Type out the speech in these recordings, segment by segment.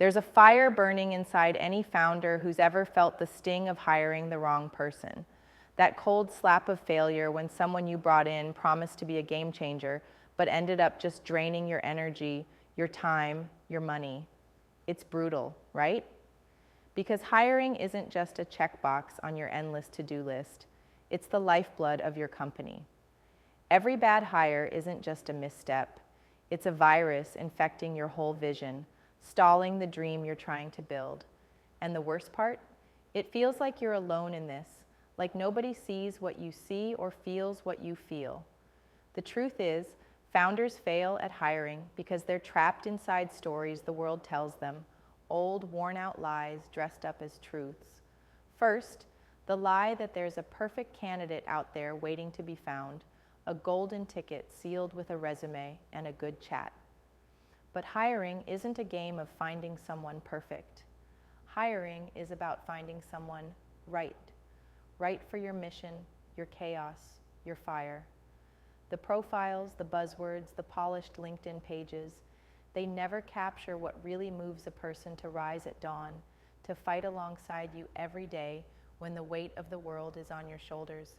There's a fire burning inside any founder who's ever felt the sting of hiring the wrong person. That cold slap of failure when someone you brought in promised to be a game changer, but ended up just draining your energy, your time, your money. It's brutal, right? Because hiring isn't just a checkbox on your endless to-do list. It's the lifeblood of your company. Every bad hire isn't just a misstep. It's a virus infecting your whole vision, stalling the dream you're trying to build. And the worst part? It feels like you're alone in this, like nobody sees what you see or feels what you feel. The truth is, founders fail at hiring because they're trapped inside stories the world tells them, old, worn-out lies dressed up as truths. First, the lie that there's a perfect candidate out there waiting to be found, a golden ticket sealed with a resume and a good chat. But hiring isn't a game of finding someone perfect. Hiring is about finding someone right. Right for your mission, your chaos, your fire. The profiles, the buzzwords, the polished LinkedIn pages, they never capture what really moves a person to rise at dawn, to fight alongside you every day when the weight of the world is on your shoulders.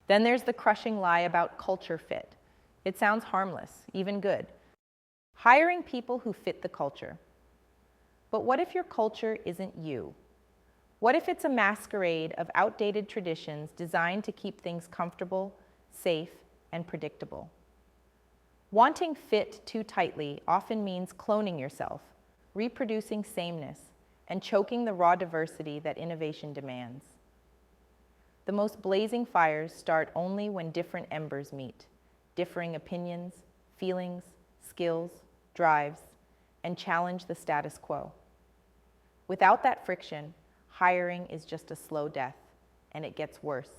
Then there's the crushing lie about culture fit. It sounds harmless, even good. Hiring people who fit the culture. But what if your culture isn't you? What if it's a masquerade of outdated traditions designed to keep things comfortable, safe, and predictable? Wanting fit too tightly often means cloning yourself, reproducing sameness, and choking the raw diversity that innovation demands. The most blazing fires start only when different embers meet, differing opinions, feelings, skills, drives, and challenge the status quo. Without that friction, hiring is just a slow death, and it gets worse.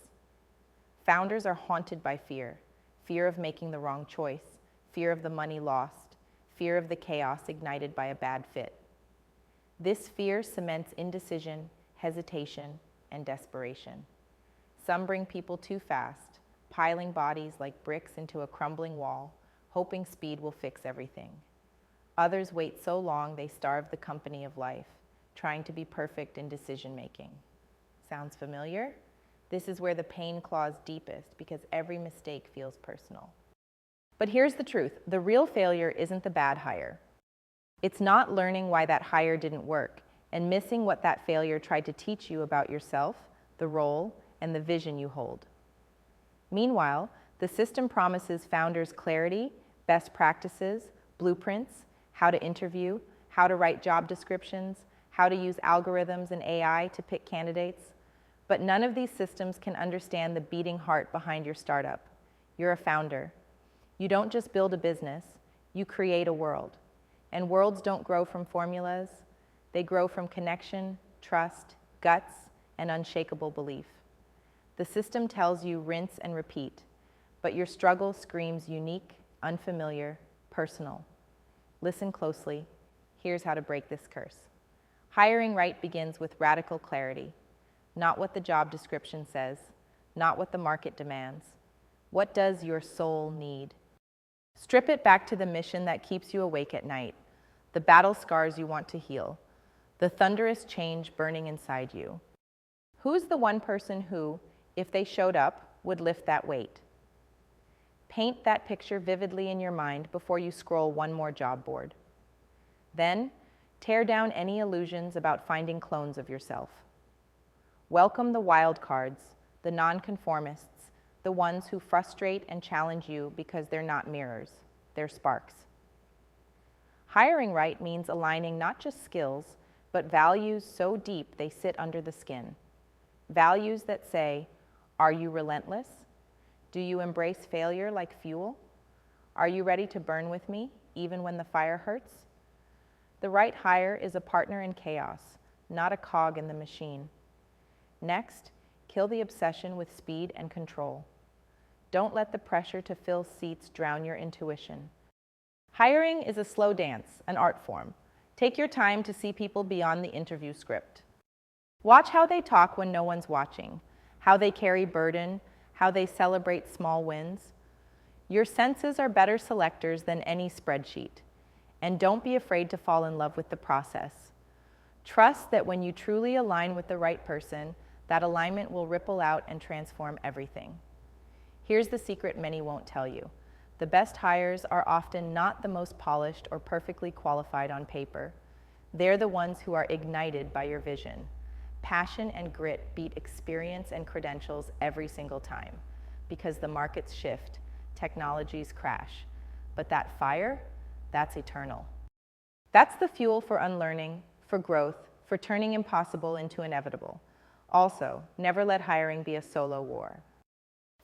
Founders are haunted by fear, fear of making the wrong choice, fear of the money lost, fear of the chaos ignited by a bad fit. This fear cements indecision, hesitation, and desperation. Some bring people too fast, piling bodies like bricks into a crumbling wall, hoping speed will fix everything. Others wait so long they starve the company of life, trying to be perfect in decision-making. Sounds familiar? This is where the pain claws deepest because every mistake feels personal. But here's the truth. The real failure isn't the bad hire. It's not learning why that hire didn't work and missing what that failure tried to teach you about yourself, the role, and the vision you hold. Meanwhile, the system promises founders clarity, best practices, blueprints, how to interview, how to write job descriptions, how to use algorithms and AI to pick candidates. But none of these systems can understand the beating heart behind your startup. You're a founder. You don't just build a business, you create a world. And worlds don't grow from formulas. They grow from connection, trust, guts, and unshakable belief. The system tells you rinse and repeat, but your struggle screams unique, unfamiliar, personal. Listen closely. Here's how to break this curse. Hiring right begins with radical clarity. Not what the job description says, not what the market demands. What does your soul need? Strip it back to the mission that keeps you awake at night, the battle scars you want to heal, the thunderous change burning inside you. Who's the one person who, if they showed up, would lift that weight? Paint that picture vividly in your mind before you scroll one more job board. Then, tear down any illusions about finding clones of yourself. Welcome the wild cards, the nonconformists, the ones who frustrate and challenge you because they're not mirrors, they're sparks. Hiring right means aligning not just skills, but values so deep they sit under the skin. Values that say, are you relentless? Do you embrace failure like fuel? Are you ready to burn with me, even when the fire hurts? The right hire is a partner in chaos, not a cog in the machine. Next, kill the obsession with speed and control. Don't let the pressure to fill seats drown your intuition. Hiring is a slow dance, an art form. Take your time to see people beyond the interview script. Watch how they talk when no one's watching, how they carry burden, how they celebrate small wins. Your senses are better selectors than any spreadsheet. And don't be afraid to fall in love with the process. Trust that when you truly align with the right person, that alignment will ripple out and transform everything. Here's the secret many won't tell you. The best hires are often not the most polished or perfectly qualified on paper. They're the ones who are ignited by your vision. Passion and grit beat experience and credentials every single time, because the markets shift, technologies crash. But that fire, that's eternal. That's the fuel for unlearning, for growth, for turning impossible into inevitable. Also, never let hiring be a solo war.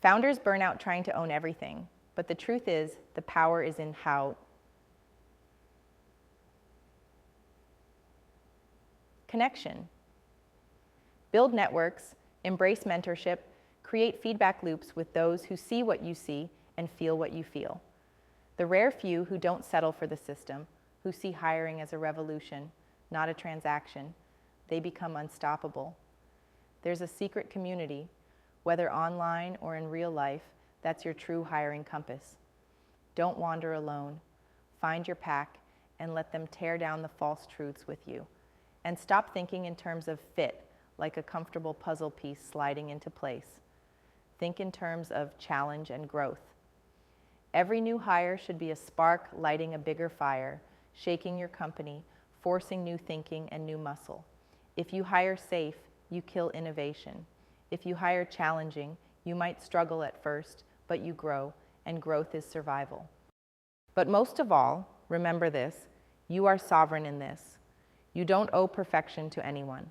Founders burn out trying to own everything, but the truth is, the power is in how. Connection. Build networks, embrace mentorship, create feedback loops with those who see what you see and feel what you feel. The rare few who don't settle for the system, who see hiring as a revolution, not a transaction, they become unstoppable. There's a secret community, whether online or in real life, that's your true hiring compass. Don't wander alone. Find your pack and let them tear down the false truths with you. And stop thinking in terms of fit, like a comfortable puzzle piece sliding into place. Think in terms of challenge and growth. Every new hire should be a spark lighting a bigger fire, shaking your company, forcing new thinking and new muscle. If you hire safe, you kill innovation. If you hire challenging, you might struggle at first, but you grow, and growth is survival. But most of all, remember this, you are sovereign in this. You don't owe perfection to anyone.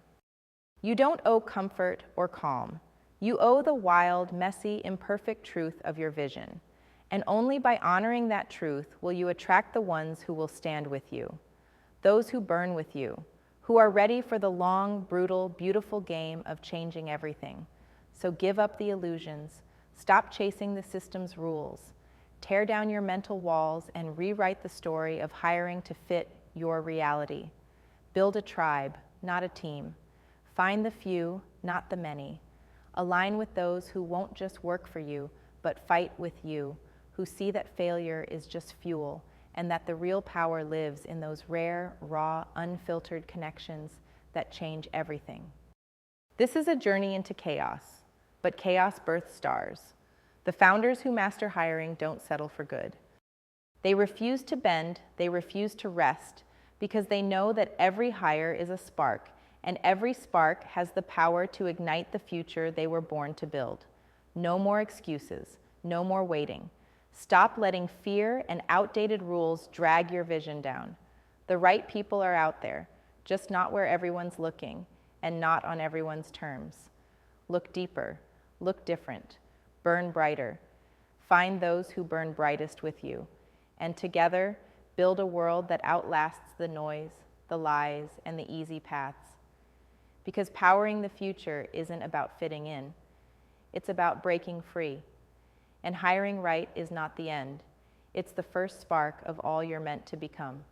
You don't owe comfort or calm. You owe the wild, messy, imperfect truth of your vision. And only by honoring that truth will you attract the ones who will stand with you, those who burn with you, who are ready for the long, brutal, beautiful game of changing everything. So give up the illusions, stop chasing the system's rules, tear down your mental walls and rewrite the story of hiring to fit your reality. Build a tribe, not a team. Find the few, not the many. Align with those who won't just work for you, but fight with you, who see that failure is just fuel and that the real power lives in those rare, raw, unfiltered connections that change everything. This is a journey into chaos, but chaos births stars. The founders who master hiring don't settle for good. They refuse to bend, they refuse to rest, because they know that every hire is a spark, and every spark has the power to ignite the future they were born to build. No more excuses, no more waiting. Stop letting fear and outdated rules drag your vision down. The right people are out there, just not where everyone's looking, and not on everyone's terms. Look deeper, look different, burn brighter. Find those who burn brightest with you, and together, build a world that outlasts the noise, the lies, and the easy paths. Because powering the future isn't about fitting in, it's about breaking free. And hiring right is not the end. It's the first spark of all you're meant to become.